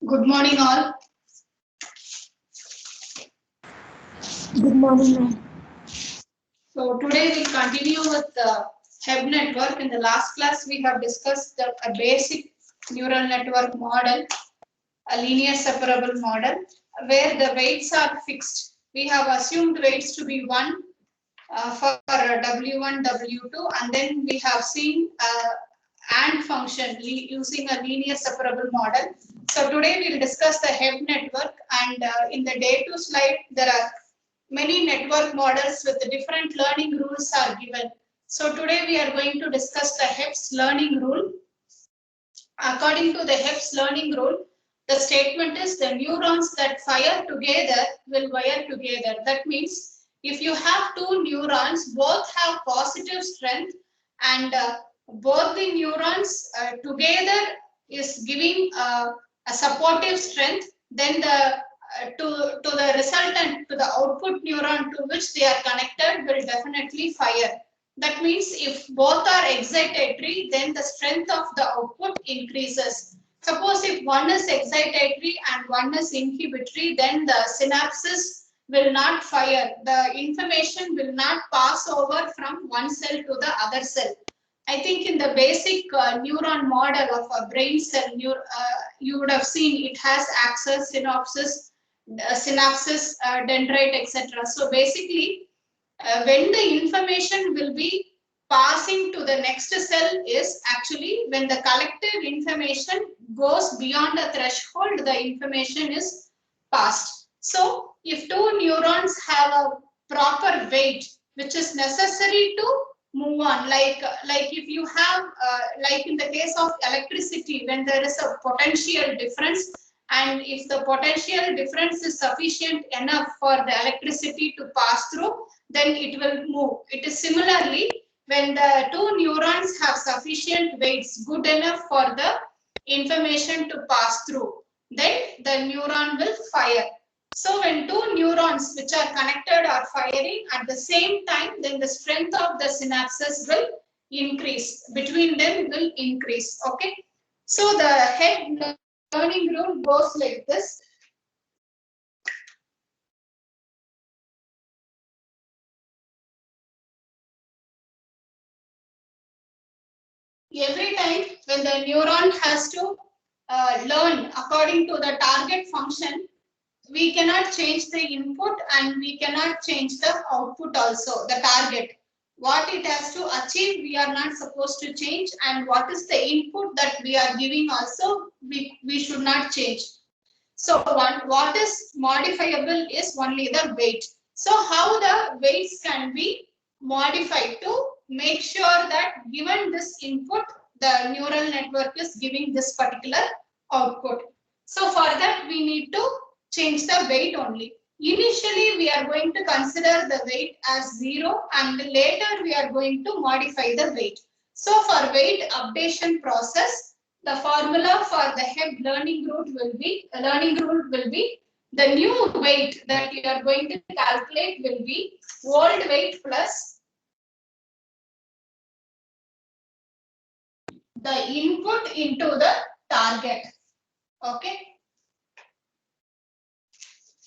Good morning, all. Good morning, ma'am. So today we'll continue with the Hebb network. In the last class, we have discussed a basic neural network model, a linear separable model, where the weights are fixed. We have assumed weights to be 1 for W1, W2, and then we have seen AND function using a linear separable model. So today we'll discuss the Hebb network, and in the day 2 slide, there are many network models with different learning rules are given. So today we are going to discuss the Hebb's learning rule. According to the Hebb's learning rule, the statement is the neurons that fire together will wire together. That means if you have two neurons, both have positive strength, and both the neurons together is giving a supportive strength, then to the resultant, to the output neuron to which they are connected will definitely fire. That means if both are excitatory, then the strength of the output increases. Suppose if one is excitatory and one is inhibitory, then the synapses will not fire. The information will not pass over from one cell to the other cell. I think in the basic neuron model of a brain cell, you would have seen it has axis, synapses, dendrite, etc. So basically, when the information will be passing to the next cell is actually when the collective information goes beyond a threshold, the information is passed. So if two neurons have a proper weight which is necessary to move on, like if you have like in the case of electricity, when there is a potential difference, and if the potential difference is sufficient enough for the electricity to pass through, then it will move. It is similarly when the two neurons have sufficient weights good enough for the information to pass through, then the neuron will fire. So when two neurons which are connected are firing at the same time, then the strength of the synapses will increase. Between them will increase. Okay. So the Hebb learning rule goes like this. Every time when the neuron has to learn according to the target function, we cannot change the input and we cannot change the output also, the target. What it has to achieve, we are not supposed to change, and what is the input that we are giving also, we should not change. So what is modifiable is only the weight. So how the weights can be modified to make sure that given this input, the neural network is giving this particular output. So for that, we need to change the weight only. Initially, we are going to consider the weight as 0, and later we are going to modify the weight. So for weight updation process, the formula for the Hebb learning rule will be the new weight that you are going to calculate will be old weight plus the input into the target. Okay.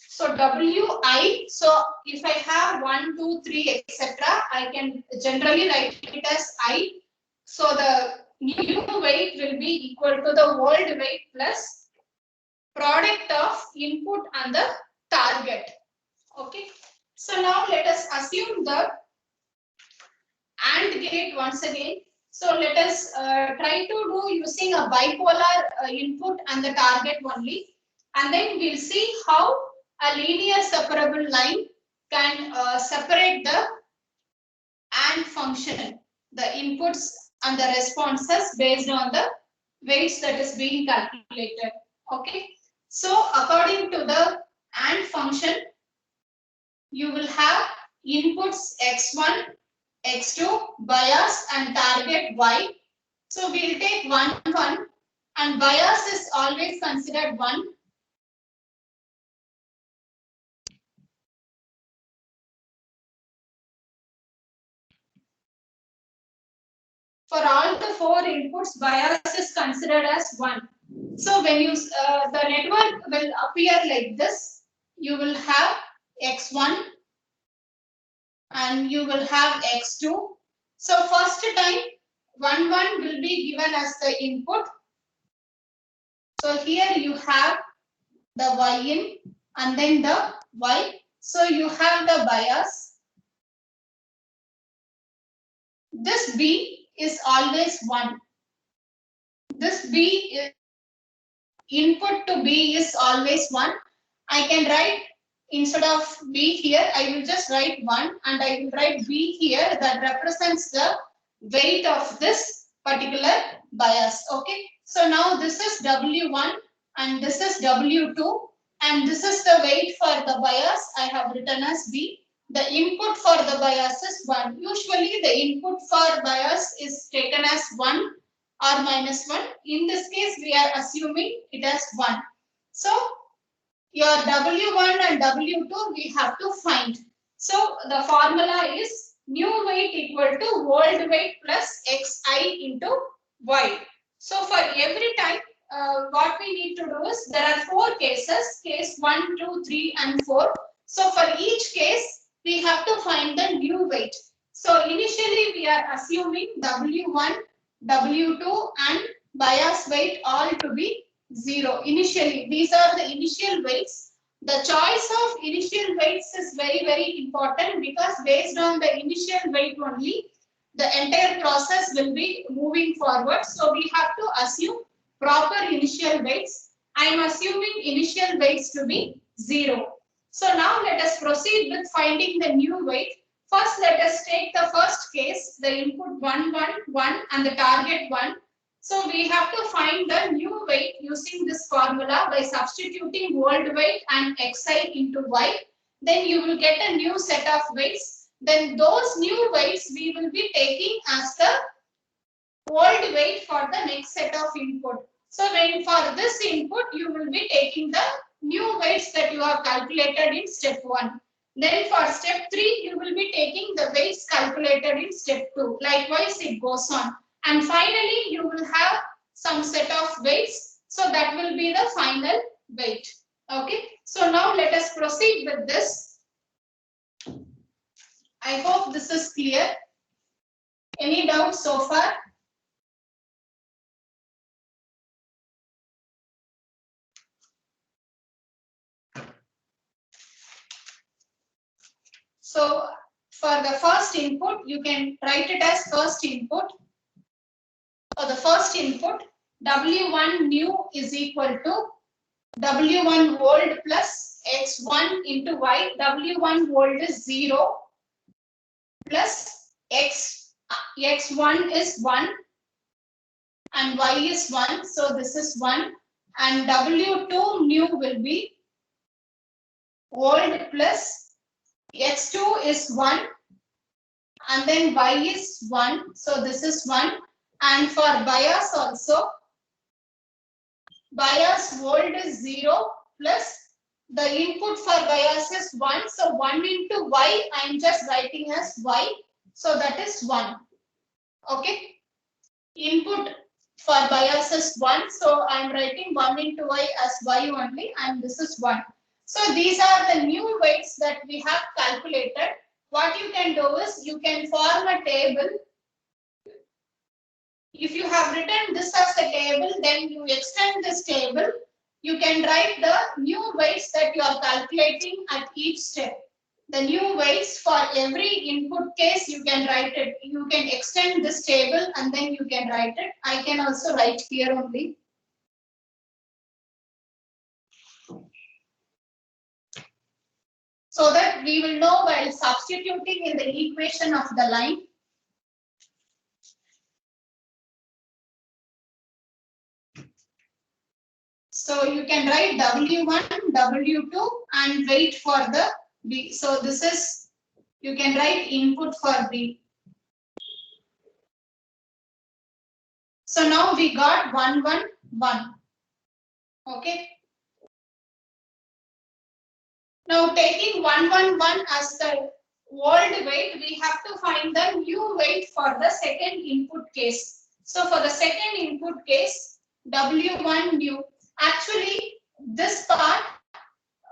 So Wi, so if I have 1, 2, 3, etc., I can generally write it as I. So the new weight will be equal to the old weight plus product of input and the target. Okay. So now let us assume the AND gate once again. So let us try to do using a bipolar input and the target only. And then we'll see how a linear separable line can separate the AND function, the inputs and the responses based on the weights that is being calculated. Okay. So according to the AND function, you will have inputs x1, x2, bias and target y. So we'll take 1, 1, and bias is always considered 1. For all the 4 inputs, bias is considered as 1. So when you the network will appear like this, you will have x1 and you will have x2. So first time 1 1 will be given as the input. So here you have the yin and then the y. So you have the bias. This B is always 1. This B is input to B is always 1. I can write instead of B here, I will just write 1 and I will write B here that represents the weight of this particular bias. Okay. So now this is W1 and this is W2 and this is the weight for the bias I have written as B. The input for the bias is 1. Usually the input for bias is taken as 1 or minus 1. In this case, we are assuming it as 1. So your W1 and W2 we have to find. So the formula is new weight equal to old weight plus Xi into Y. So for every time, what we need to do is there are 4 cases, case 1, 2, 3 and 4. So for each case, we have to find the new weight. So initially we are assuming W1, W2 and bias weight all to be 0. Initially, these are the initial weights. The choice of initial weights is very, very important because based on the initial weight only, the entire process will be moving forward. So we have to assume proper initial weights. I am assuming initial weights to be 0. So now let us proceed with finding the new weight. First, let us take the first case, the input 1, 1, 1 and the target 1. So we have to find the new weight using this formula by substituting old weight and Xi into Y. Then you will get a new set of weights. Then those new weights we will be taking as the old weight for the next set of input. So when for this input, you will be taking the new weights that you have calculated in step 1. Then for step 3, you will be taking the weights calculated in step 2. Likewise, it goes on. And finally, you will have some set of weights. So that will be the final weight. Okay. So now let us proceed with this. I hope this is clear. Any doubts so far? So for the first input, you can write it as first input. For the first input, W1 new is equal to W1 old plus X1 into Y. W1 old is 0 plus X1 is 1 and Y is 1. So this is 1 and W2 new will be old plus X2 is 1 and then Y is 1. So this is 1 and for bias also bias old is 0 plus the input for bias is 1. So 1 into Y I am just writing as Y. So that is 1. Okay. Input for bias is 1. So I am writing 1 into Y as Y only and this is 1. So these are the new weights that we have calculated. What you can do is you can form a table. If you have written this as a table, then you extend this table. You can write the new weights that you are calculating at each step. The new weights for every input case, you can write it. You can extend this table and then you can write it. I can also write here only. So that we will know while substituting in the equation of the line. So you can write W1, W2 and wait for the B. So this is, you can write input for B. So now we got 1, 1, 1. Okay. Now taking 1, 1, 1 as the old weight, we have to find the new weight for the second input case. So for the second input case, W1 new. Actually, this part,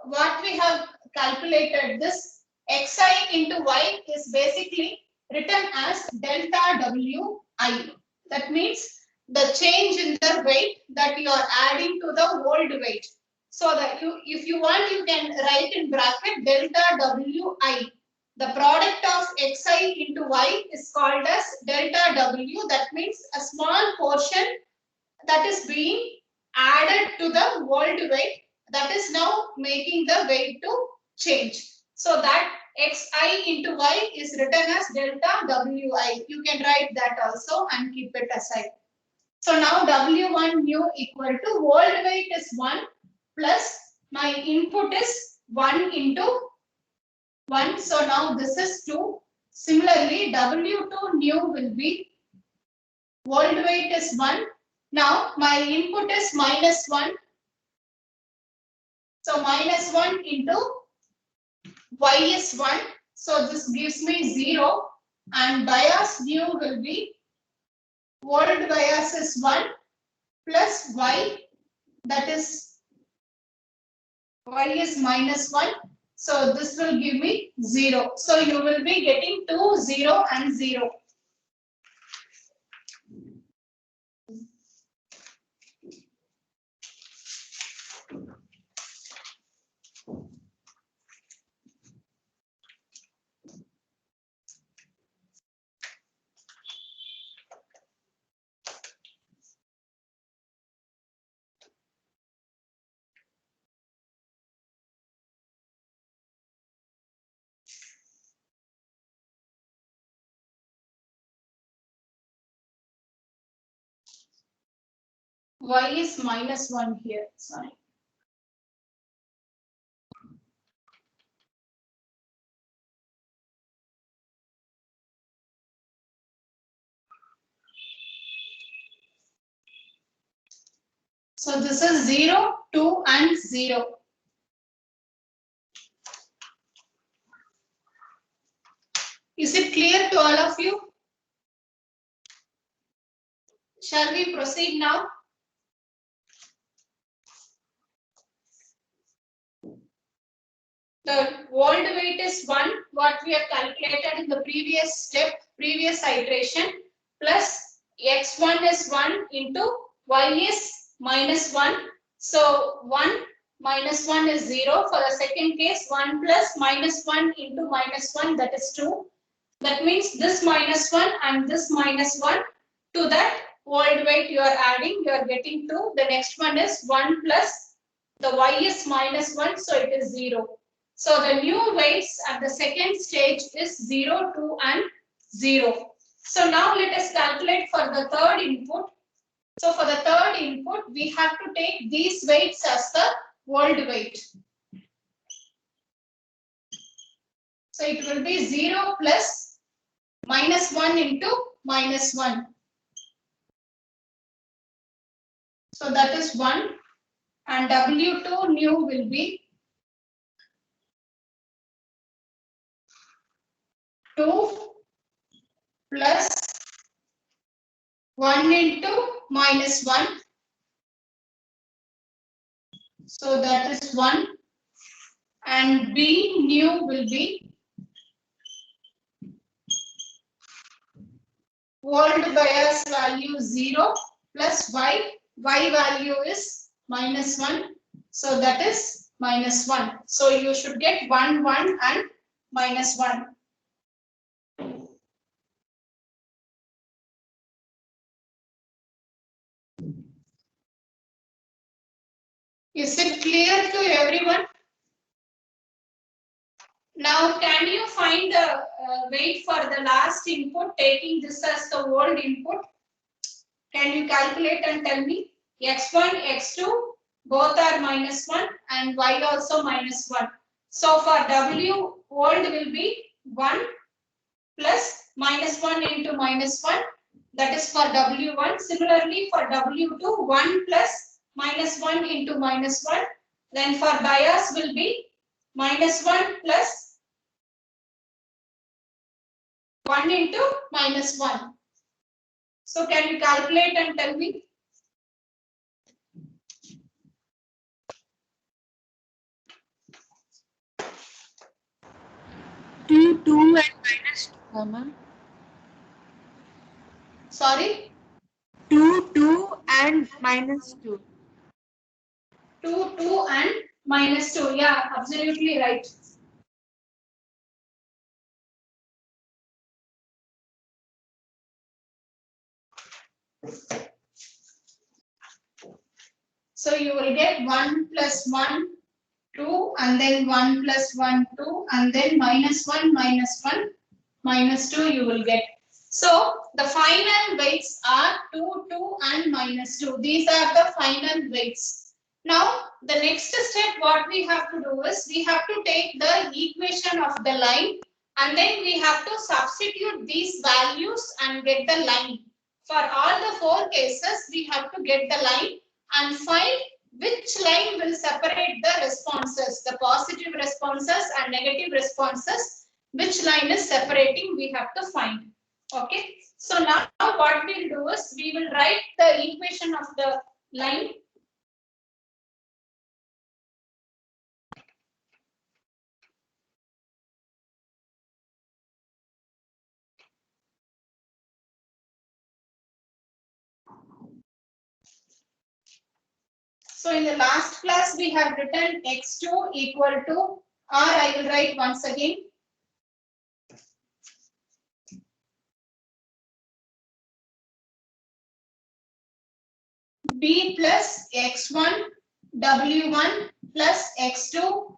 what we have calculated, this xi into y is basically written as delta wi. That means the change in the weight that you are adding to the old weight. So that if you want, you can write in bracket delta wi. The product of xi into y is called as delta w. That means a small portion that is being added to the old weight, that is now making the weight to change. So that xi into y is written as delta wi. You can write that also and keep it aside. So now W1 new equal to old weight is 1 plus my input is 1 into 1. So now this is 2. Similarly, W2 new will be old weight is 1. Now my input is -1. So -1 into y is 1. So this gives me 0. And bias new will be old bias is 1 plus y, that is y is -1. So this will give me 0. So you will be getting 2, 0 and 0. Y is -1 here. Sorry. So this is 0, 2 and 0. Is it clear to all of you? Shall we proceed now? The old weight is 1, what we have calculated in the previous step, previous iteration, plus x1 is 1 into y is -1. So 1 minus 1 is 0. For the second case, 1 plus -1 into -1, that is 2. That means this -1 and this -1 to that old weight you are adding, you are getting 2. The next one is 1 plus the y is -1, so it is 0. So the new weights at the second stage is 0, 2 and 0. So now let us calculate for the third input. So for the third input, we have to take these weights as the old weight. So it will be 0 plus -1 into -1. So that is 1. And W2 new will be 2 plus 1 into -1. So that is 1. And B new will be old bias value 0 plus y. Y value is -1. So that is -1. So you should get 1, 1 and -1. Is it clear to everyone? Now, can you find the weight for the last input, taking this as the old input? Can you calculate and tell me? X1, X2, both are -1 and Y also -1. So for W, old will be 1 plus -1 into -1. That is for W1. Similarly, for W2, 1 plus -1 into -1. Then for bias will be -1 plus 1 into -1. So can you calculate and tell me? 2 and minus 2, ma'am. Sorry, 2 and minus 2. 2, 2 and minus 2. Yeah, absolutely right. So you will get 1 plus 1, 2, and then 1 plus 1, 2, and then minus 1, minus 2 you will get. So the final weights are 2, 2 and minus 2. These are the final weights. Now the next step what we have to do is we have to take the equation of the line and then we have to substitute these values and get the line. For all the 4 cases we have to get the line and find which line will separate the responses, the positive responses and negative responses, which line is separating we have to find. Okay, so now what we'll do is we will write the equation of the line. So in the last class we have written x2 equal to, or I will write once again, b plus x1 w1 plus x2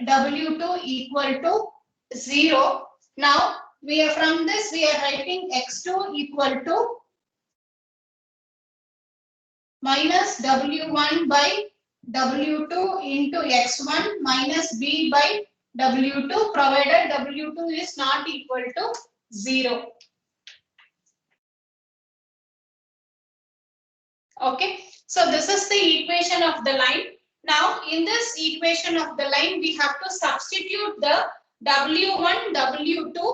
w2 equal to 0. Now we are from this we are writing x2 equal to minus w1 by w2 into x1 minus b by w2 provided w2 is not equal to 0. Okay, so this is the equation of the line. Now in this equation of the line we have to substitute the w1 w2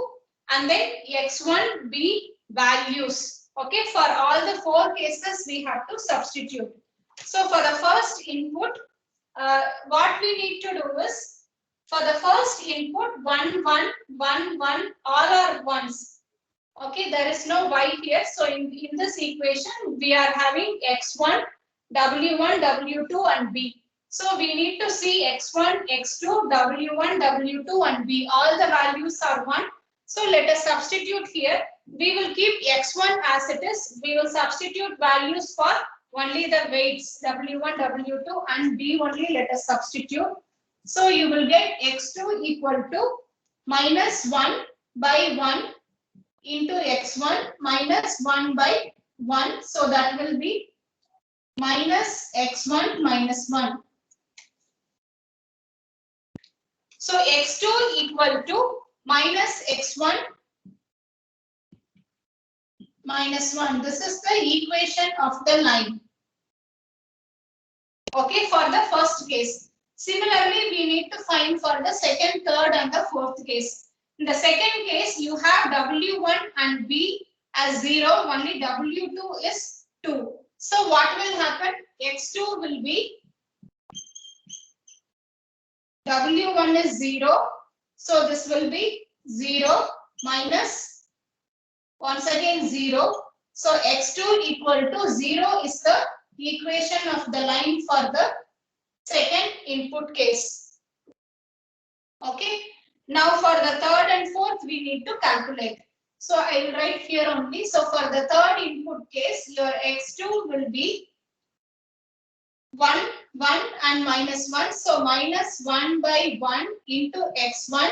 and then x1 b values. Okay, for all the 4 cases we have to substitute. So for the first input what we need to do is for the first input 1 1 1 1 all are ones. Okay, there is no y here. So in this equation, we are having x1, w1, w2 and b. So we need to see x1, x2, w1, w2 and b. All the values are 1. So let us substitute here. We will keep x1 as it is. We will substitute values for only the weights w1, w2 and b only let us substitute. So you will get x2 equal to minus 1 by 1 into x1 minus 1 by 1. So that will be minus x1 minus 1. So x2 equal to minus x1 minus 1. This is the equation of the line. Okay, for the first case. Similarly, we need to find for the second, third and the fourth case. In the second case, you have W1 and B as 0, only W2 is 2. So what will happen? X2 will be W1 is 0. So this will be 0 minus once again 0. So X2 equal to 0 is the equation of the line for the second input case. Okay. Now for the third and fourth we need to calculate. So I will write here only. So for the third input case your x2 will be 1, 1 and minus 1. So minus 1 by 1 into x1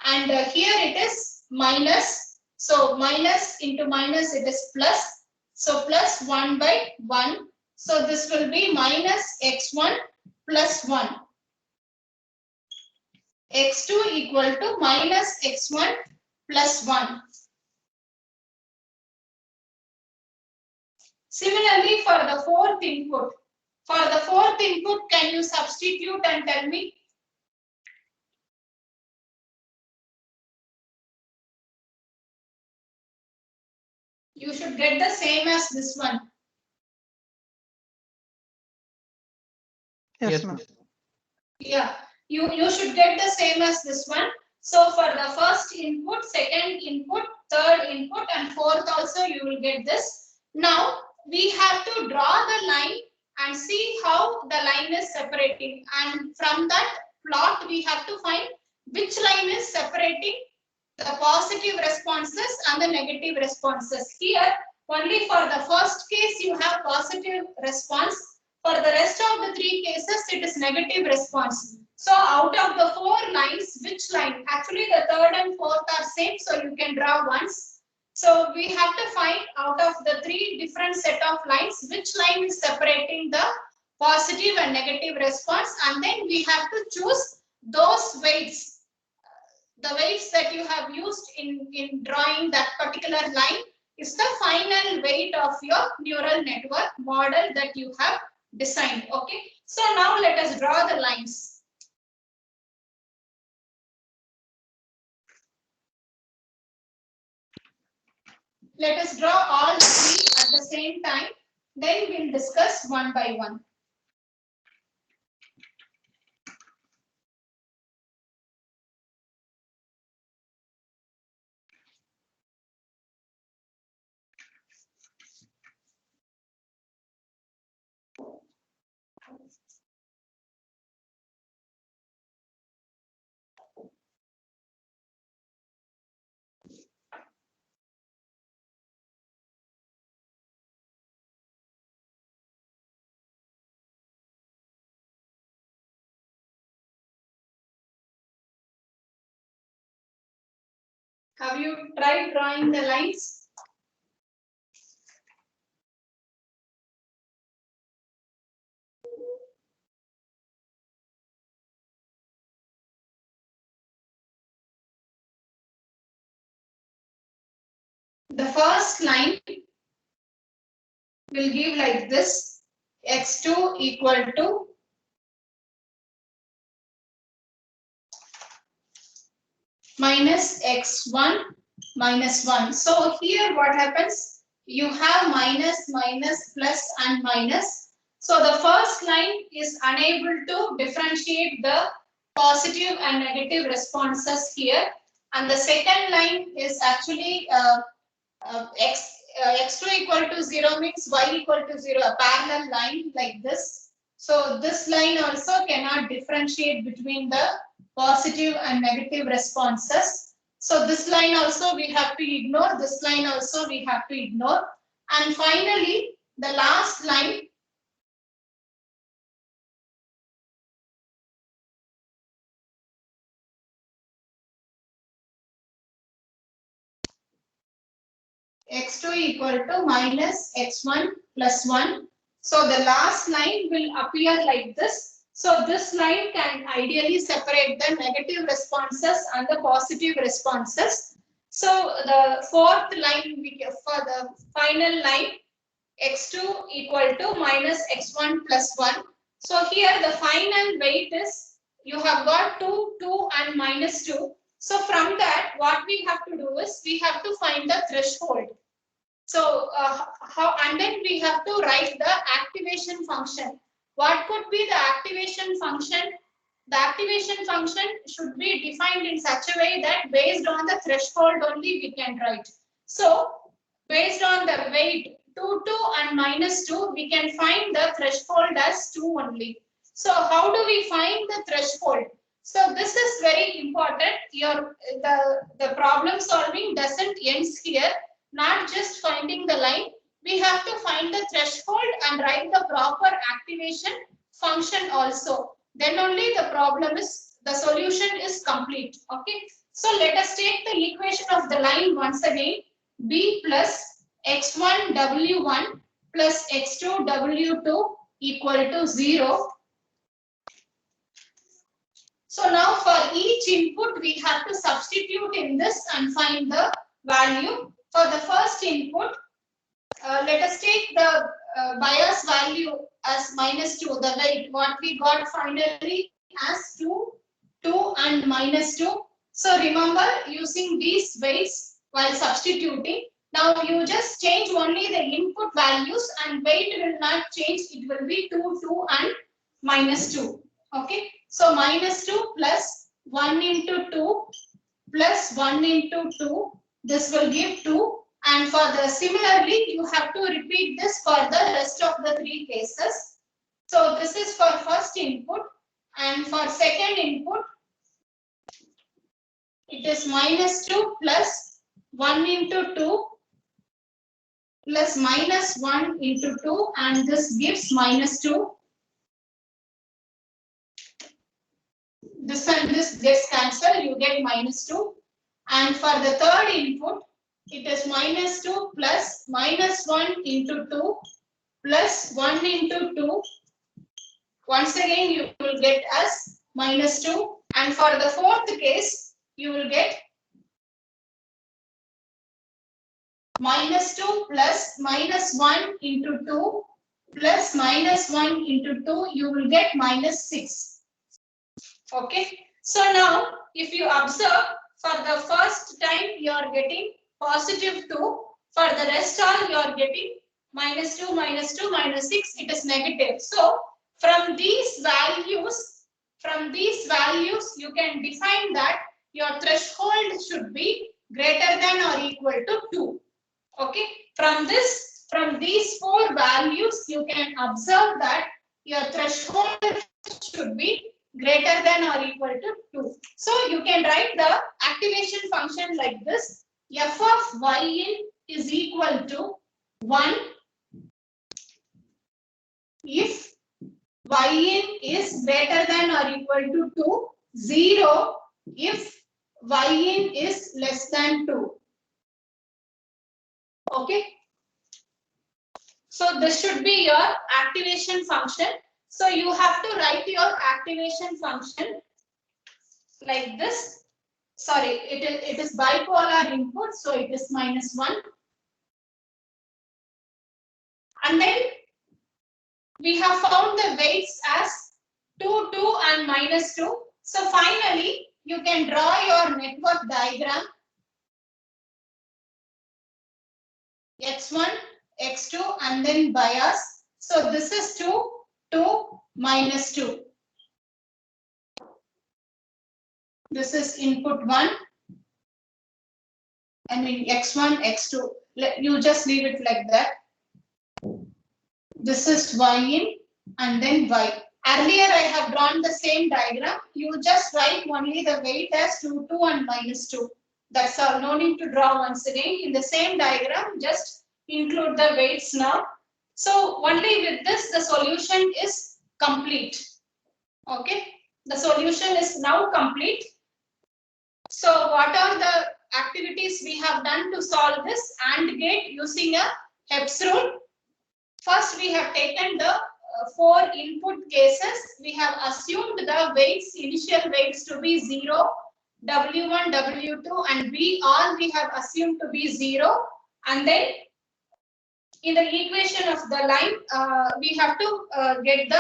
and here it is minus. So minus into minus it is plus. So plus 1 by 1. So this will be minus x1 plus 1. X2 equal to minus x1 plus 1. Similarly, for the fourth input, can you substitute and tell me? You should get the same as this one. Yes, ma'am. Yeah, you should get the same as this one. So for the first input, second input, third input, and fourth also you will get this. Now we have to draw the line and see how the line is separating. And from that plot, we have to find which line is separating the positive responses and the negative responses. Here, only for the first case, you have positive response. For the rest of the three cases, it is negative response. So out of the four lines, which line? Actually, the third and fourth are same, so you can draw once. So we have to find out of the three different set of lines, which line is separating the positive and negative response, and then we have to choose those weights. The weights that you have used in drawing that particular line is the final weight of your neural network model that you have designed. Okay. So now let us draw the lines. Let us draw all three at the same time. Then we'll discuss one by one. Have you tried drawing the lines? The first line will give like this: x2 equal to minus x1 minus 1. So here what happens? You have minus, minus, plus and minus. So the first line is unable to differentiate the positive and negative responses here. And the second line is actually x2 equal to 0 means y equal to 0, a parallel line like this. So this line also cannot differentiate between the positive and negative responses. So this line also we have to ignore, this line also we have to ignore. And finally, the last line, x2 equal to minus x1 plus 1. So the last line will appear like this. So this line can ideally separate the negative responses and the positive responses. So the fourth line, for the final line, x2 equal to minus x1 plus 1. So here the final weight is, you have got 2, 2 and minus 2. So from that, what we have to do is, we have to find the threshold. So and then we have to write the activation function. What could be the activation function? The activation function should be defined in such a way that based on the threshold only we can write. So based on the weight 2, 2 and minus 2, we can find the threshold as 2 only. So how do we find the threshold? So this is very important. The problem solving doesn't end here. Not just finding the line, we have to find the threshold and write the proper activation function also. Then only the solution is complete. Okay. So let us take the equation of the line once again. B plus x1 w1 plus x2 w2 equal to 0. So now for each input, we have to substitute in this and find the value. For the first input, let us take the bias value as minus 2, the weight, what we got finally as 2, 2 and minus 2. So remember, using these weights while substituting, now you just change only the input values and weight will not change, it will be 2, 2 and minus 2. Okay, so minus 2 plus 1 into 2 plus 1 into 2, this will give 2. And for the similarly, you have to repeat this for the rest of the 3 cases. So this is for first input, and for second input, it is minus 2 plus 1 into 2 plus minus 1 into 2, and this gives minus 2. This and this gets cancelled, you get minus 2. And for the third input, it is minus 2 plus minus 1 into 2 plus 1 into 2. Once again, you will get as minus 2. And for the fourth case, you will get minus 2 plus minus 1 into 2 plus minus 1 into 2, you will get minus 6. Okay. So now, if you observe, for the first time, you are getting positive 2. For the rest all, you are getting minus 2, minus 2, minus 6. It is negative. So, from these values, you can define that your threshold should be greater than or equal to 2. Okay. From these 4 values, you can observe that your threshold should be greater than or equal to 2. So you can write the activation function like this. F of y in is equal to 1 if y in is greater than or equal to 2, 0 if y in is less than 2. Okay. So this should be your activation function. So you have to write your activation function like this. Sorry, it is bipolar input, so it is minus 1. And then we have found the weights as 2, 2 and minus 2. So finally, you can draw your network diagram. X1, X2 and then bias. So this is 2, 2, minus 2. This is input 1. I mean X1, X2. You just leave it like that. This is Y in and then Y. Earlier I have drawn the same diagram. You just write only the weight as 2, 2 and minus 2. That's all. No need to draw once again. In the same diagram, just include the weights now. So only with this, the solution is complete. Okay. The solution is now complete. So what are the activities we have done to solve this AND gate using a Hebb's rule? First, we have taken the 4 input cases. We have assumed the weights, initial weights to be 0, W1, W2 and B all we have assumed to be 0. And then in the equation of the line, we have to get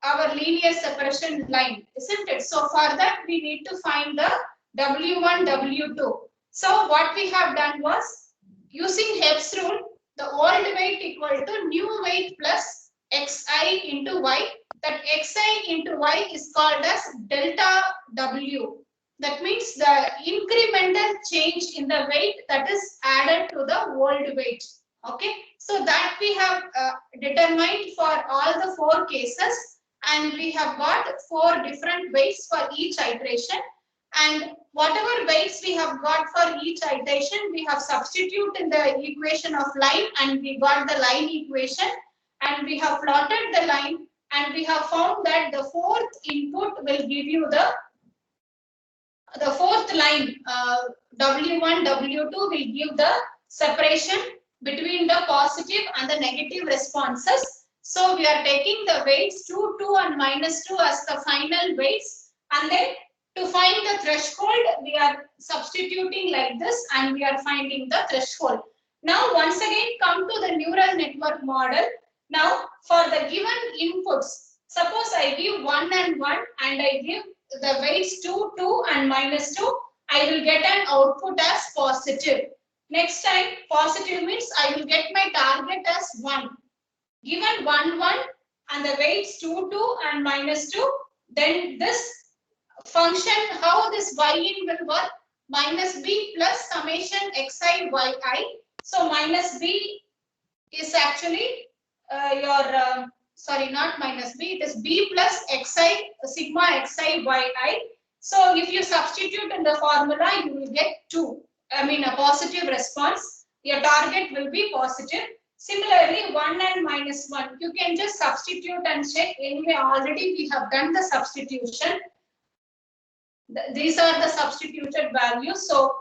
our linear separation line, isn't it? So for that, we need to find the W1, W2. So what we have done was, using Hebb's rule, the old weight equal to new weight plus xi into y. That xi into y is called as delta W. That means the incremental change in the weight that is added to the old weight. Okay. So that we have determined for all the 4 cases, and we have got 4 different weights for each iteration. And whatever weights we have got for each iteration, we have substituted in the equation of line and we got the line equation, and we have plotted the line, and we have found that the 4th input will give you the 4th line, W1, W2 will give the separation between the positive and the negative responses. So we are taking the weights 2, 2 and minus 2 as the final weights, and then to find the threshold, we are substituting like this and we are finding the threshold. Now, once again, come to the neural network model. Now, for the given inputs, suppose I give 1 and 1 and I give the weights 2, 2 and minus 2, I will get an output as positive. Next time, positive means I will get my target as 1. Given 1, 1 and the weights 2, 2 and minus 2, then this function, how this y in will work, minus b plus summation xi yi. So minus b is actually sorry, not minus b, it is b plus xi sigma xi yi. So if you substitute in the formula, you will get 2. I mean a positive response. Your target will be positive. Similarly, 1 and minus 1, you can just substitute and check. Anyway, already we have done the substitution. These are the substituted values. So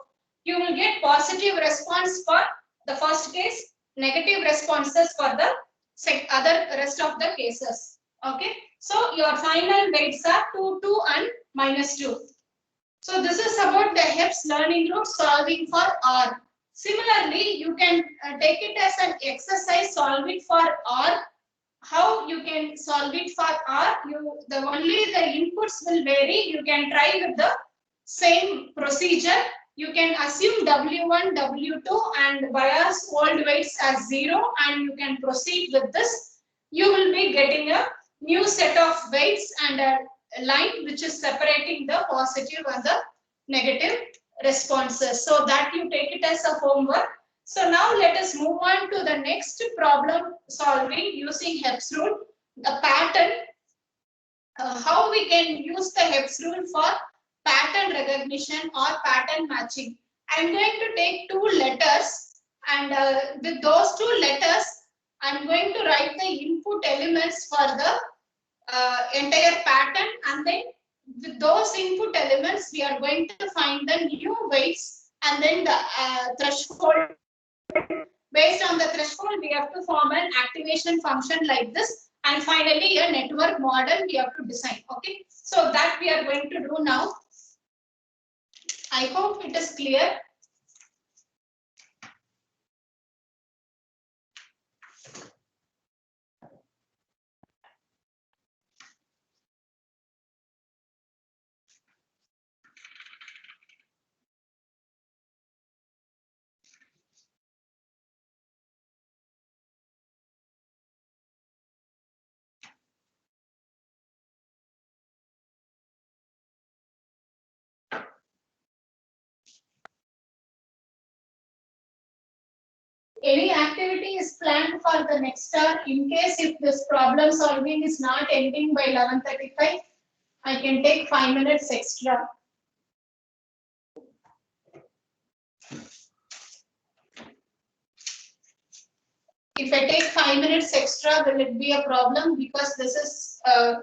you will get positive response for the first case, negative responses for the other rest of the cases. Okay. So your final weights are 2, 2 and minus 2. So this is about the HEPS learning group solving for R. Similarly, you can take it as an exercise, solve it for R. How you can solve it for R? Only the inputs will vary. You can try with the same procedure. You can assume W1, W2 and bias old weights as 0 and you can proceed with this. You will be getting a new set of weights and a line which is separating the positive and the negative responses. So that you take it as a homework. So now let us move on to the next problem solving using HEPS rule, the pattern. How we can use the HEPS rule for pattern recognition or pattern matching. I'm going to take 2 letters and with those 2 letters, I'm going to write the input elements for the entire pattern, and then with those input elements, we are going to find the new weights and then the threshold. Based on the threshold, we have to form an activation function like this, and finally a network model we have to design. Okay, so that we are going to do now. I hope it is clear. Any activity is planned for the next hour. In case if this problem solving is not ending by 11:35, I can take 5 minutes extra. If I take 5 minutes extra, will it be a problem? Because this is a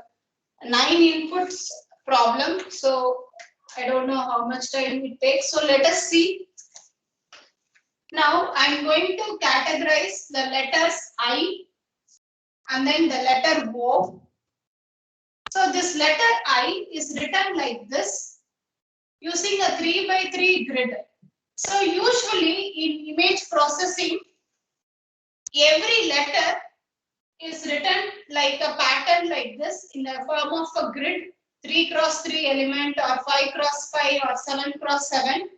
9 inputs problem. So I don't know how much time it takes. So let us see. Now I'm going to categorize the letters I and then the letter O. So this letter I is written like this using a 3x3 grid. So usually in image processing, every letter is written like a pattern like this in the form of a grid, 3x3 element or 5x5 or 7x7.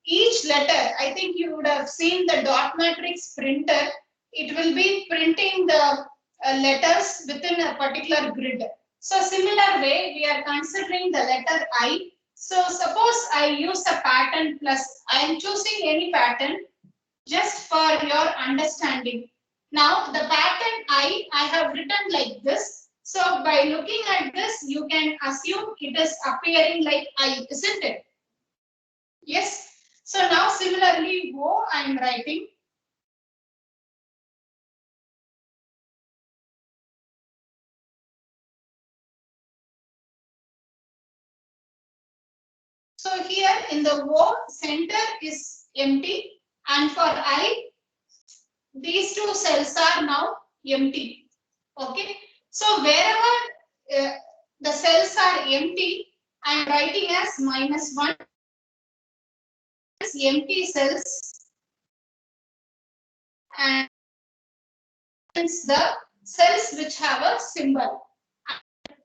Each letter, I think you would have seen the dot matrix printer. It will be printing the letters within a particular grid. So similar way, we are considering the letter I. So suppose I use a pattern plus, I am choosing any pattern just for your understanding. Now the pattern I have written like this. So by looking at this, you can assume it is appearing like I, isn't it? Yes. So now similarly, O I am writing. So here in the O, center is empty, and for I, these 2 cells are now empty. Okay. So wherever the cells are empty, I am writing as -1. Empty cells and the cells which have a symbol.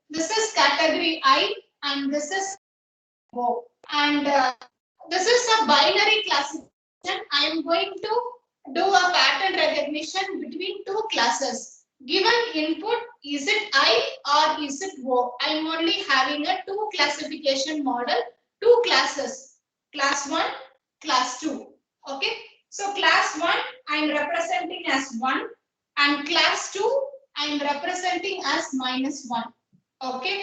This is category I and this is O. And this is a binary classification. I am going to do a pattern recognition between 2 classes. Given input, is it I or is it O? I am only having a 2 classification model, 2 classes. class 1, class 2. Okay. So class 1 I am representing as 1 and class 2 I am representing as -1. Okay.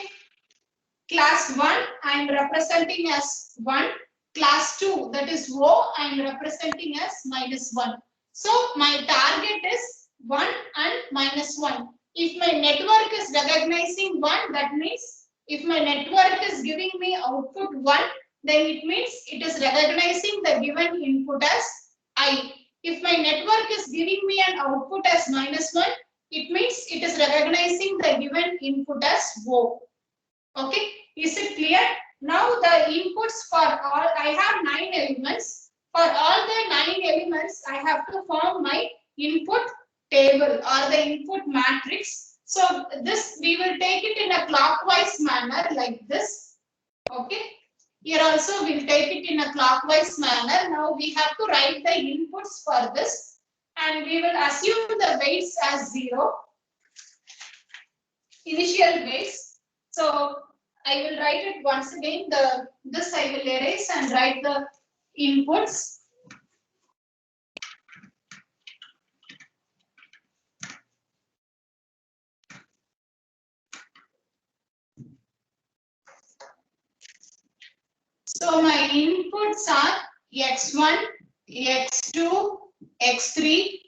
Class 1 I am representing as 1. Class 2, that is O, I am representing as -1. So my target is 1 and -1. If my network is recognizing 1, that means if my network is giving me output 1, then it means it is recognizing the given input as I. If my network is giving me an output as -1, it means it is recognizing the given input as O. Okay, is it clear? Now the inputs for all, I have 9 elements. For all the 9 elements, I have to form my input table or the input matrix. So this we will take it in a clockwise manner like this. Okay. Here also we'll take it in a clockwise manner. Now we have to write the inputs for this and we will assume the weights as 0. Initial weights. So I will write it once again. This I will erase and write the inputs. So my inputs are x1, x2, x3,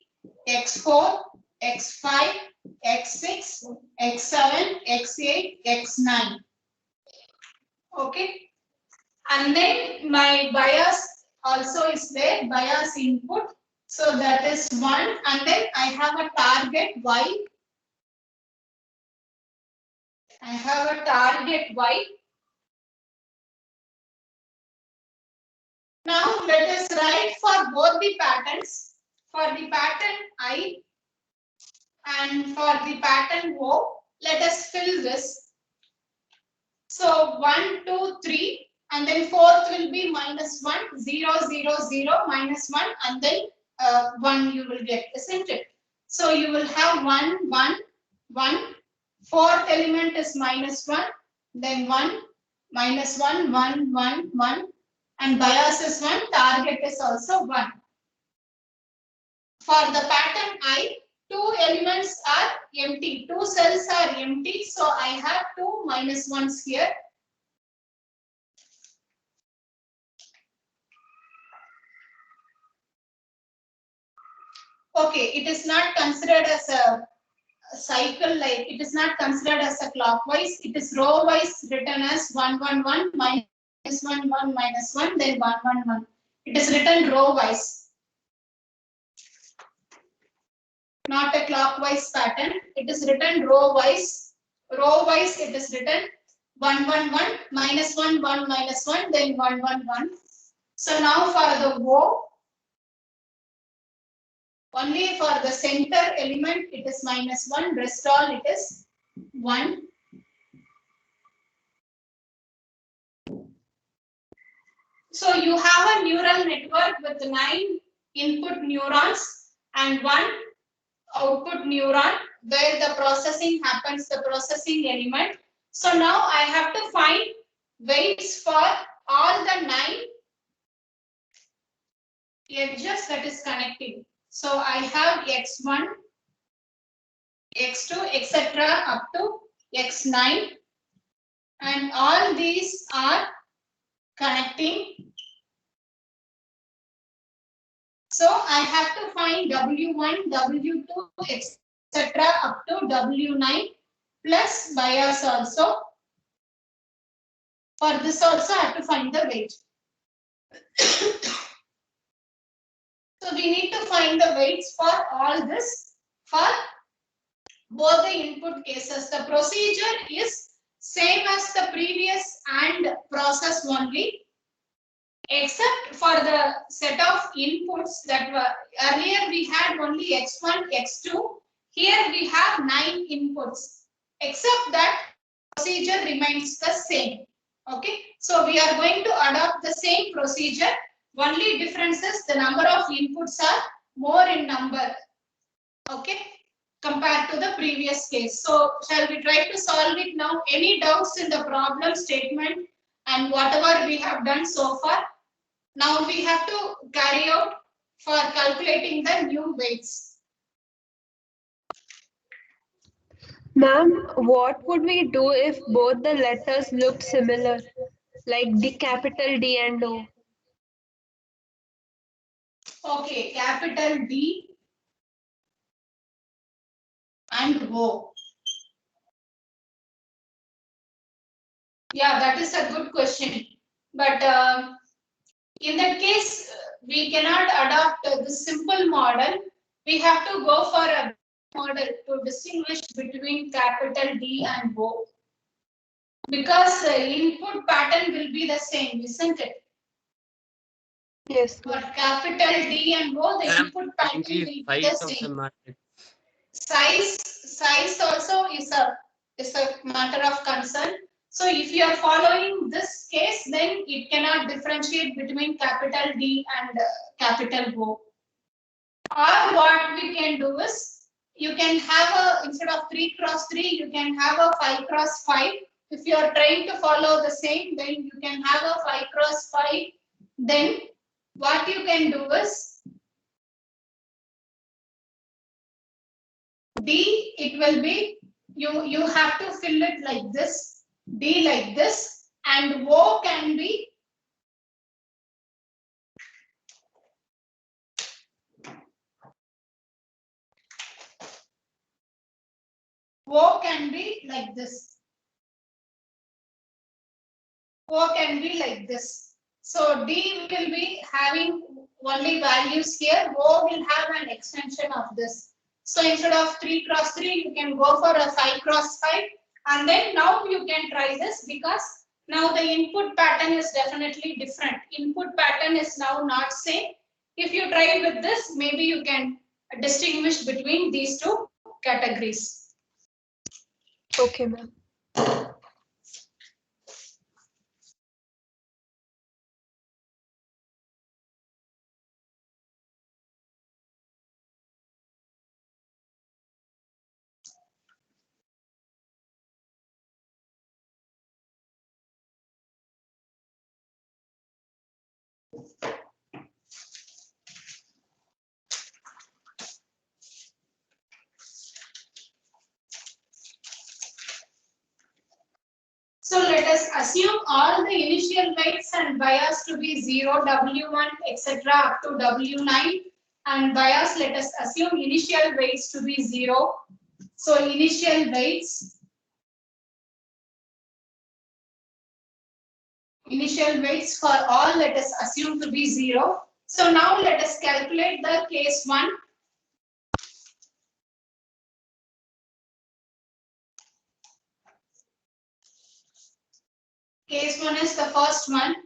x4, x5, x6, x7, x8, x9. Okay. And then my bias also is there, bias input. So that is 1 and then I have a target y. I have a target y. Now let us write for both the patterns. For the pattern I and for the pattern O, let us fill this. So 1, 2, 3 and then fourth will be -1, 0, 0, 0, -1 and then 1 you will get, isn't it? So you will have 1, 1, 1. Fourth element is -1, then 1, -1, 1, 1, 1 and bias is 1, target is also 1. For the pattern I, 2 elements are empty, 2 cells are empty, so I have 2 -1s here. Okay, it is not considered as a cycle, like it is not considered as a clockwise, it is row wise written as 1, 1, 1, -1, 1, -1, then 1, 1, 1. It is written row wise, not a clockwise pattern. It is written row wise. Row wise it is written 1, 1, 1, -1, 1, -1, then 1, 1, 1. So now for the O, only for the center element it is -1, rest all it is 1. So you have a neural network with 9 input neurons and 1 output neuron where the processing happens, the processing element. So now I have to find weights for all the 9 edges that is connecting. So I have x1, x2, etc. up to x9 and all these are connecting. So I have to find W1, W2, etc. up to W9 plus bias also. For this also I have to find the weight. So we need to find the weights for all this for both the input cases. The procedure is same as the previous and process only, except for the set of inputs that were earlier we had only x1, x2. Here we have 9 inputs, except that procedure remains the same. Okay, so we are going to adopt the same procedure. Only difference is the number of inputs are more in number. Okay, compared to the previous case. So shall we try to solve it now? Any doubts in the problem statement and whatever we have done so far? Now we have to carry out for calculating the new weights. Ma'am, what would we do if both the letters looked similar, like the capital D and O? Okay, capital D and O. Yeah, that is a good question. But in that case, we cannot adopt the simple model. We have to go for a model to distinguish between capital D and O. Because the input pattern will be the same, isn't it? Yes, For ma'am. capital D and O, the input pattern will be the same. Size also is a matter of concern. So if you are following this case, then it cannot differentiate between capital D and capital O. Or what we can do is, you can have a, instead of 3 cross 3, you can have a 5 cross 5. If you are trying to follow the same, then you can have a 5 cross 5. Then what you can do is, D, it will be, you have to fill it like this, D like this, and O can be like this. O can be like this. So D will be having only values here. O will have an extension of this. So instead of 3 cross 3, you can go for a 5 cross 5. And then now you can try this, because now the input pattern is definitely different. Input pattern is now not same. If you try with this, maybe you can distinguish between these two categories. Okay, ma'am. So let us assume all the initial weights and bias to be 0, W1, etc. up to W9. And bias, let us assume initial weights to be 0. So initial weights for all, let us assume to be 0. So now let us calculate the case 1. Case 1 is the first one.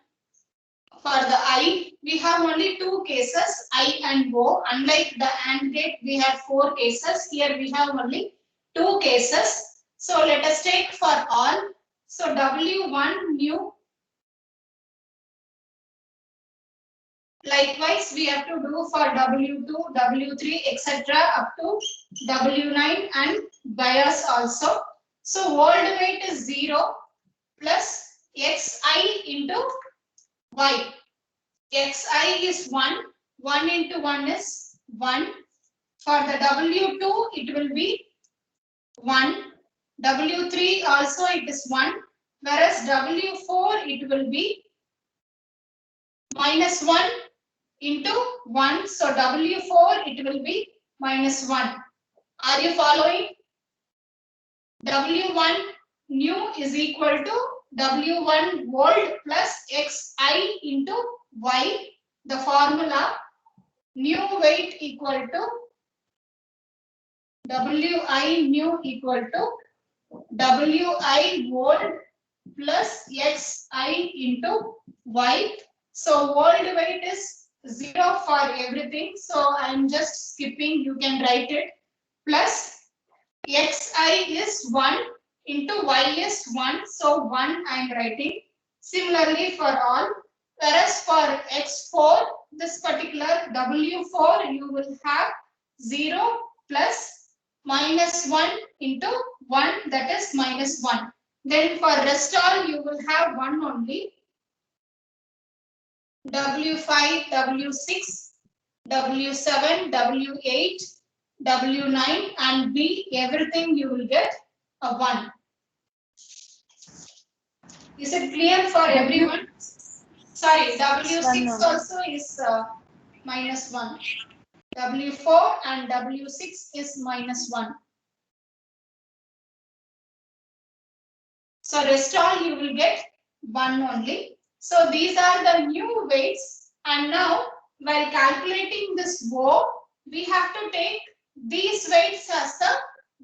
For the I, we have only 2 cases, I and O. Unlike the AND gate, we have 4 cases. Here we have only 2 cases. So let us take for all. So W1 new. Likewise, we have to do for W2, W3, etc. up to W9 and bias also. So old weight is 0 plus Xi into Y. Xi is 1. 1 into 1 is 1. For the W2, it will be 1. W3 also it is 1. Whereas W4, it will be minus 1 into 1. So W4, it will be minus 1. Are you following? W1 new is equal to W1 old plus Xi into Y. The formula new weight equal to Wi new equal to Wi old plus Xi into Y. So old weight is 0 for everything. So I'm just skipping. You can write it. Plus Xi is 1 into Y is 1. So 1 I'm writing. Similarly for all. Whereas for X4, this particular W4, you will have 0 plus minus 1 into 1, that is minus 1. Then for rest all, you will have 1 only. W5, W6, W7, W8, W9 and B, everything you will get a 1. Is it clear for everyone? Sorry, W6 also is minus 1. W4 and W6 is minus 1. So rest all you will get 1 only. So these are the new weights, and now while calculating this O, we have to take these weights as the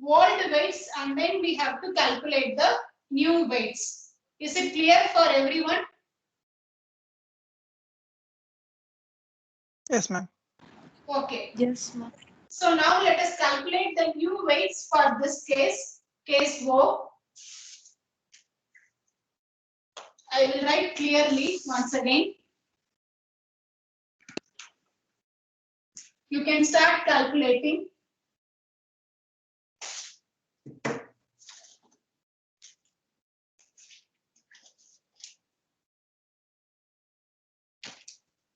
old weights and then we have to calculate the new weights. Is it clear for everyone? Yes, ma'am. Okay. Yes, ma'am. So now let us calculate the new weights for this case O. I will write clearly once again. You can start calculating.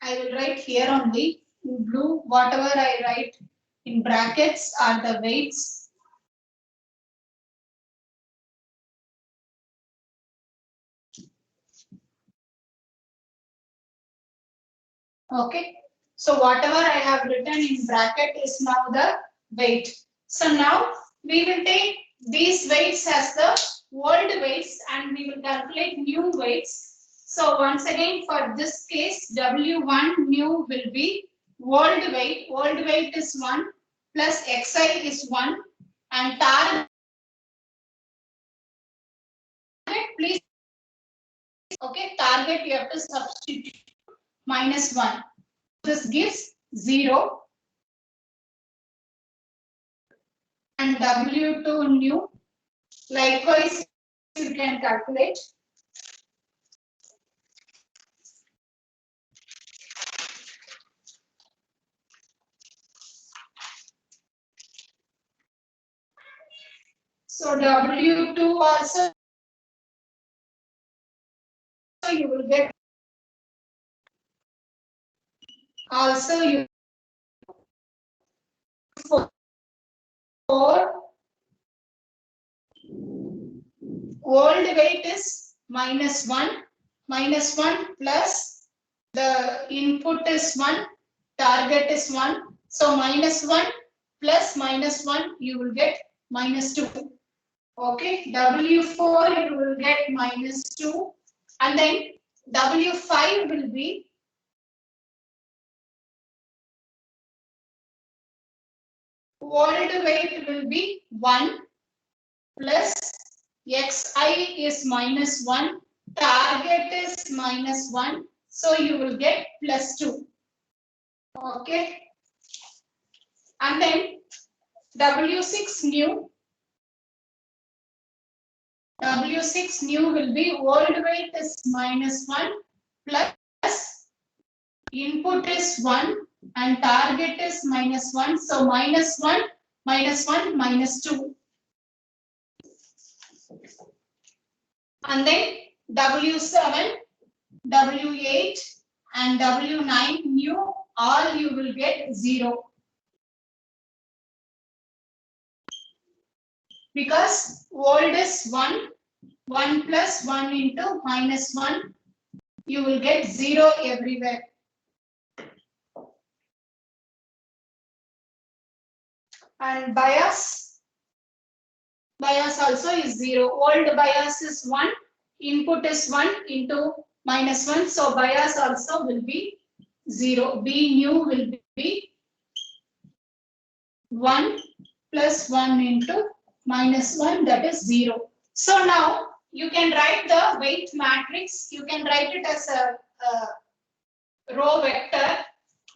I will write here only in blue. Whatever I write in brackets are the weights. Okay. So whatever I have written in bracket is now the weight. So now we will take these weights as the old weights and we will calculate new weights. So once again for this case W1 new will be old weight. Old weight is 1 plus Xi is 1 and target, please, okay, target you have to substitute minus 1. This gives 0 and W2 new. Likewise, you can calculate. So W2 also you will get. Also you 4 old weight is minus 1 plus the input is 1, target is 1. So minus 1 plus minus 1 you will get minus 2. Okay, W4 you will get minus 2 and then W5 will be old weight will be 1 plus Xi is minus 1, target is minus 1, so you will get plus 2. Okay. And then W6 new. W6 new will be old weight is minus 1 plus input is 1 and target is minus 1. So minus 1, minus 2. And then W7, W8 and W9 new, all you will get 0. Because old is 1, 1 plus 1 into minus 1, you will get 0 everywhere. And bias also is 0. Old bias is 1, input is 1 into minus 1, so bias also will be 0. B new will be 1 plus 1 into minus 1, that is 0. So now you can write the weight matrix. You can write it as a row vector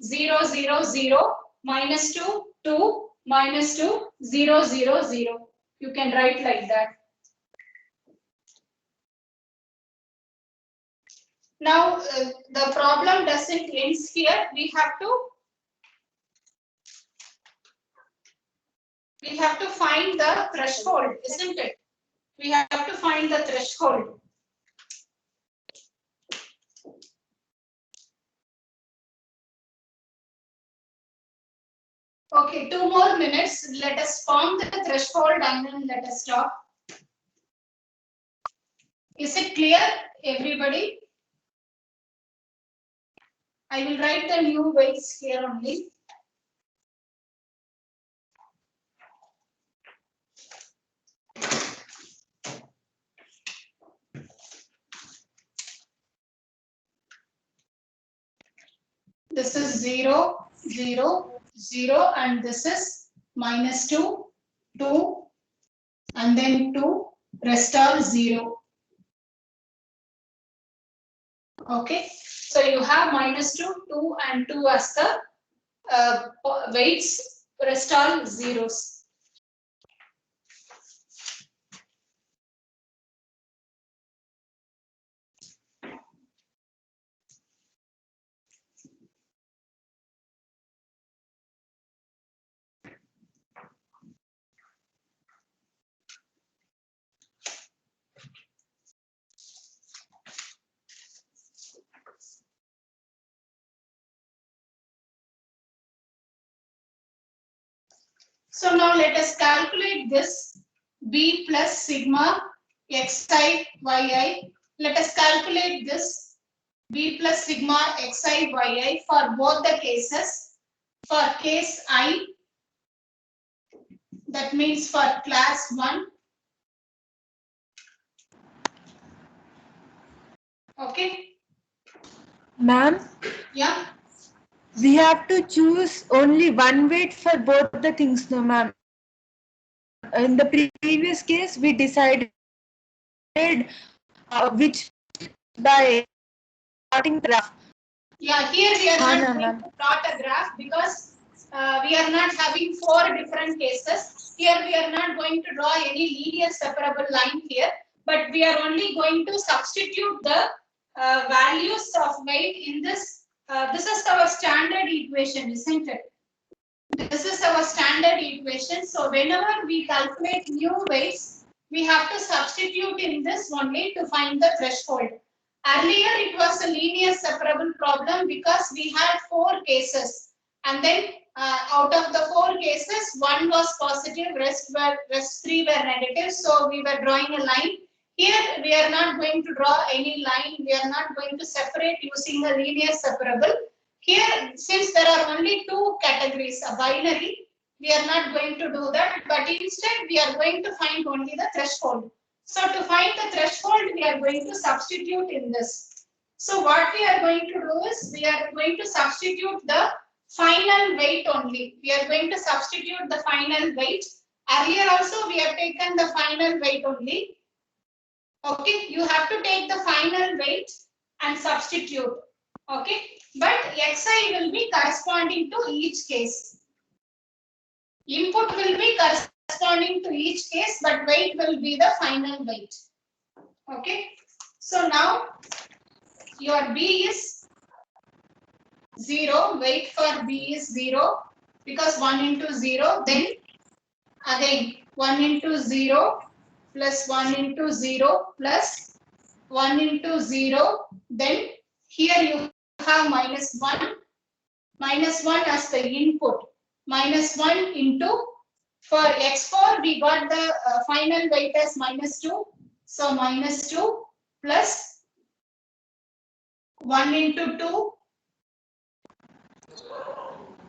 0, 0, 0, minus 2, 2, minus 2, 0, 0, 0. You can write like that. Now the problem doesn't end here. We have to find the threshold, isn't it? We have to find the threshold. Okay, 2 more minutes. Let us form the threshold and then let us stop. Is it clear, everybody? I will write the new weights here only. This is 0, 0, 0, and this is -2, 2, and then 2, rest all 0. Okay, so you have -2, 2, and 2 as the weights, rest all zeros. So now let us calculate this B plus sigma xi yi. Let us calculate this B plus sigma xi yi for both the cases. For case I, that means for class 1. Okay. Ma'am, Yeah. we have to choose only one weight for both the things, no, ma'am. In the previous case, we decided which by plotting the graph. Yeah, here we are not no, going ma'am. to plot a graph because we are not having 4 different cases. Here we are not going to draw any linear separable line here, but we are only going to substitute the values of weight in this. This is our standard equation, isn't it? This is our standard equation. So whenever we calculate new weights, we have to substitute in this only to find the threshold. Earlier, it was a linear separable problem because we had 4 cases. And then out of the 4 cases, 1 was positive, rest 3 were negative. So we were drawing a line. Here, we are not going to draw any line. We are not going to separate using a linear separable. Here, since there are only 2 categories, a binary, we are not going to do that. But instead, we are going to find only the threshold. So to find the threshold, we are going to substitute in this. So what we are going to do is, we are going to substitute the final weight only. We are going to substitute the final weight. Earlier also, we have taken the final weight only. Okay, you have to take the final weight and substitute. Okay, but xi will be corresponding to each case. Input will be corresponding to each case, but weight will be the final weight. Okay, so now your B is 0, weight for B is 0 because 1 into 0, then again 1 into 0 plus 1 into 0 plus 1 into 0, then here you have -1 as the input, -1 into, for x4 we got the final weight as -2, so -2 plus 1 into 2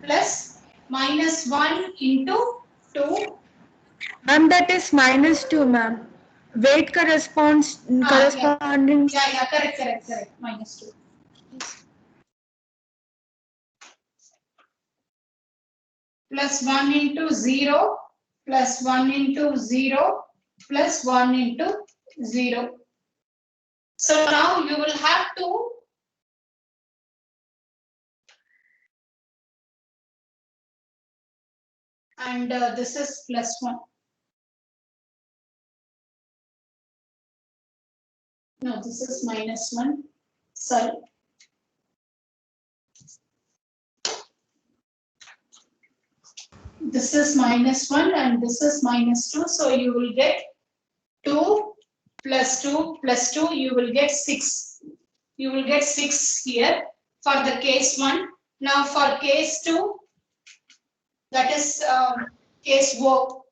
plus -1 into 2. Ma'am, that is -2, ma'am. Weight corresponding. Yeah, correct. -2. Plus 1 into 0 plus 1 into 0 plus 1 into 0. So now you will have to and this is +1. No, this is -1. Sorry. This is -1 and this is -2. So you will get 2 plus 2 plus 2. You will get 6. You will get 6 here for the case 1. Now for case 2, That is case O.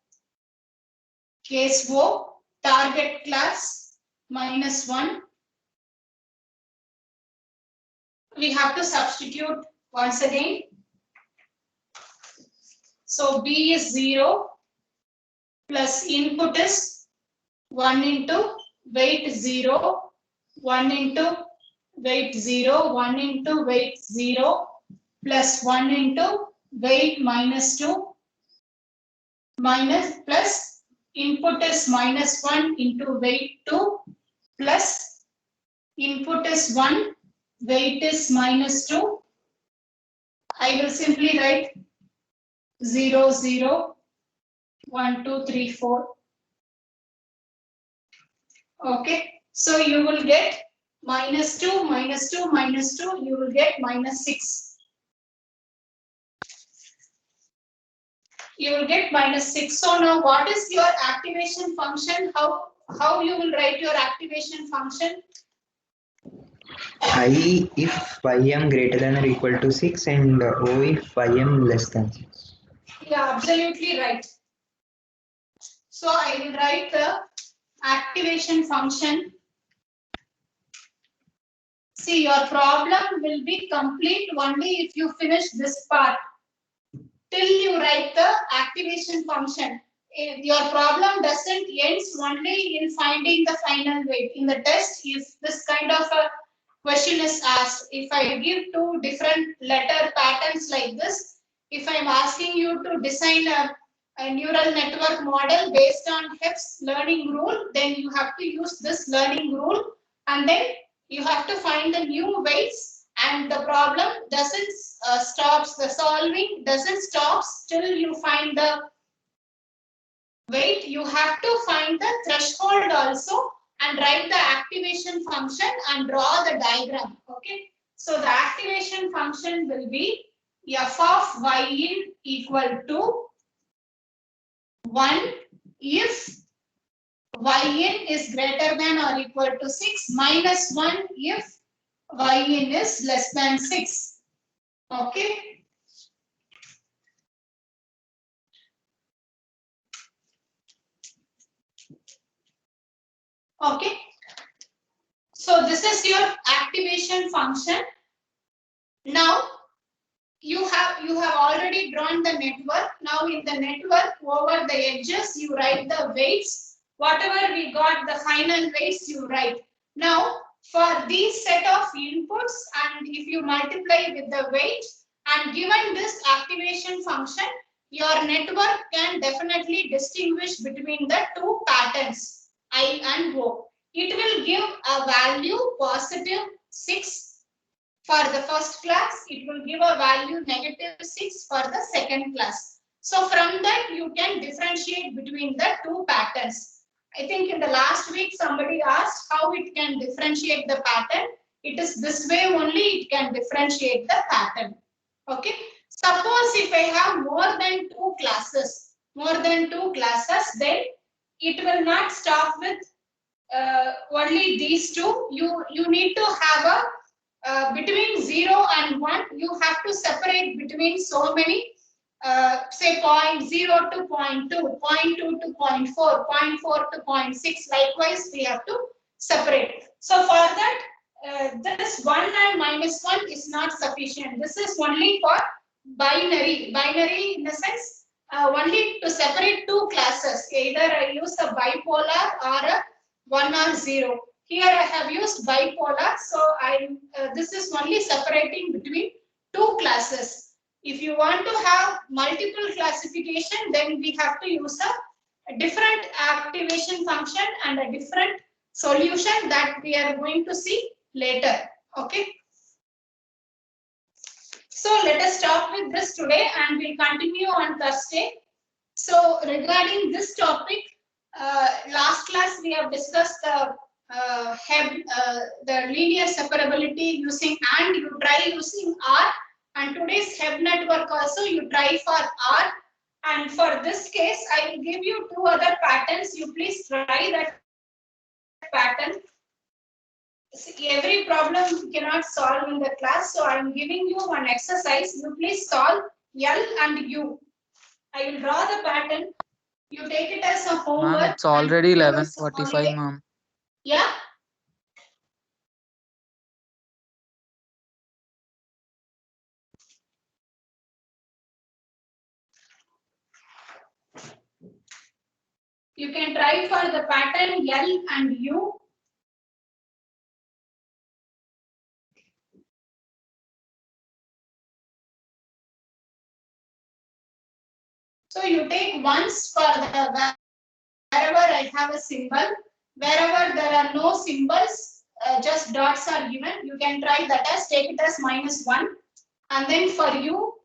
Case O, target class -1. We have to substitute once again. So B is 0 plus input is 1 into weight 0, 1 into weight 0, 1 into weight 0 plus 1 into weight -2 minus plus input is -1 into weight 2 plus input is 1, weight is -2. I will simply write 0, 0, 1, 2, 3, 4. Okay, so you will get -2, -2, -2, you will get -6. You will get -6. So now what is your activation function? How you will write your activation function? I if ym greater than or equal to 6 and O if ym less than 6. Yeah, absolutely right. So I will write the activation function. See, your problem will be complete only if you finish this part. Till you write the activation function. Your problem doesn't end only in finding the final weight. In the test, if this kind of a question is asked, if I give two different letter patterns like this, if I'm asking you to design a neural network model based on Hep's learning rule, then you have to use this learning rule, and then you have to find the new weights, and the problem doesn't stops, the solving doesn't stop till you find the weight. You have to find the threshold also and write the activation function and draw the diagram. Okay, so the activation function will be f of yin equal to 1 if yin is greater than or equal to 6 minus 1 if yin is less than 6. Okay. Okay. So this is your activation function. Now you have already drawn the network. Now in the network, over the edges you write the weights. Whatever we got, the final weights you write. Now for these set of inputs, and if you multiply with the weight and given this activation function, your network can definitely distinguish between the two patterns I and O. It will give a value positive 6 for the first class. It will give a value negative 6 for the second class. So from that you can differentiate between the two patterns. I think in the last week somebody asked how it can differentiate the pattern. It is this way only it can differentiate the pattern. Okay. Suppose if I have more than two classes, then it will not stop with only these two. You need to have a between 0 and 1, you have to separate between so many, say 0.0 to 0.2, 0.2 to 0.4, 0.4 to 0.6. Likewise, we have to separate. So for that, this 1 and -1 is not sufficient. This is only for binary. Binary in the sense, only to separate two classes. Either I use a bipolar or a 1 or 0. Here I have used bipolar, so this is only separating between two classes. If you want to have multiple classification, then we have to use a different activation function and a different solution that we are going to see later. Okay. So let us stop with this today and we'll continue on Thursday. So regarding this topic, last class we have discussed the linear separability using AND. You try using R, and today's Hebb network also you try for R. And for this case, I will give you two other patterns. You please try that pattern. See, every problem you cannot solve in the class, so I am giving you one exercise. You please solve L and U. I will draw the pattern. You take it as a homework. Ma'am, it's already and tomorrow is a 11:45, holiday. ma'am. Yeah. You can try for the pattern L and U. So you take once for the wherever I have a symbol, wherever there are no symbols, just dots are given. You can try that as take it as -1, and then for U.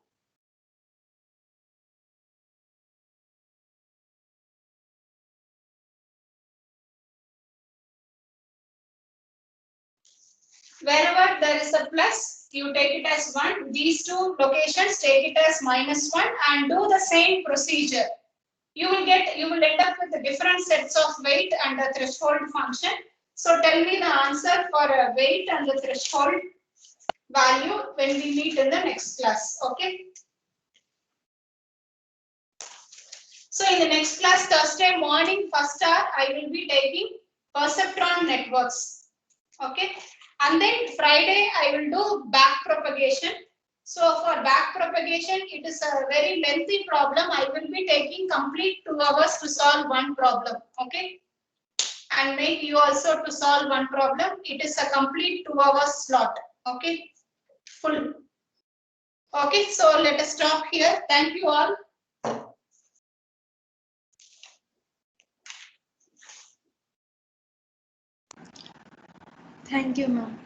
Wherever there is a plus, you take it as 1. These two locations, take it as -1 and do the same procedure. You will end up with the different sets of weight and the threshold function. So tell me the answer for a weight and the threshold value when we meet in the next class. Okay. So in the next class, Thursday morning, first hour, I will be taking perceptron networks. Okay. And then Friday, I will do back propagation. So for back propagation, it is a very lengthy problem. I will be taking complete 2 hours to solve one problem. Okay. And make you also to solve one problem. It is a complete 2 hours slot. Okay. Full. Okay. So let us stop here. Thank you all. Thank you, ma'am.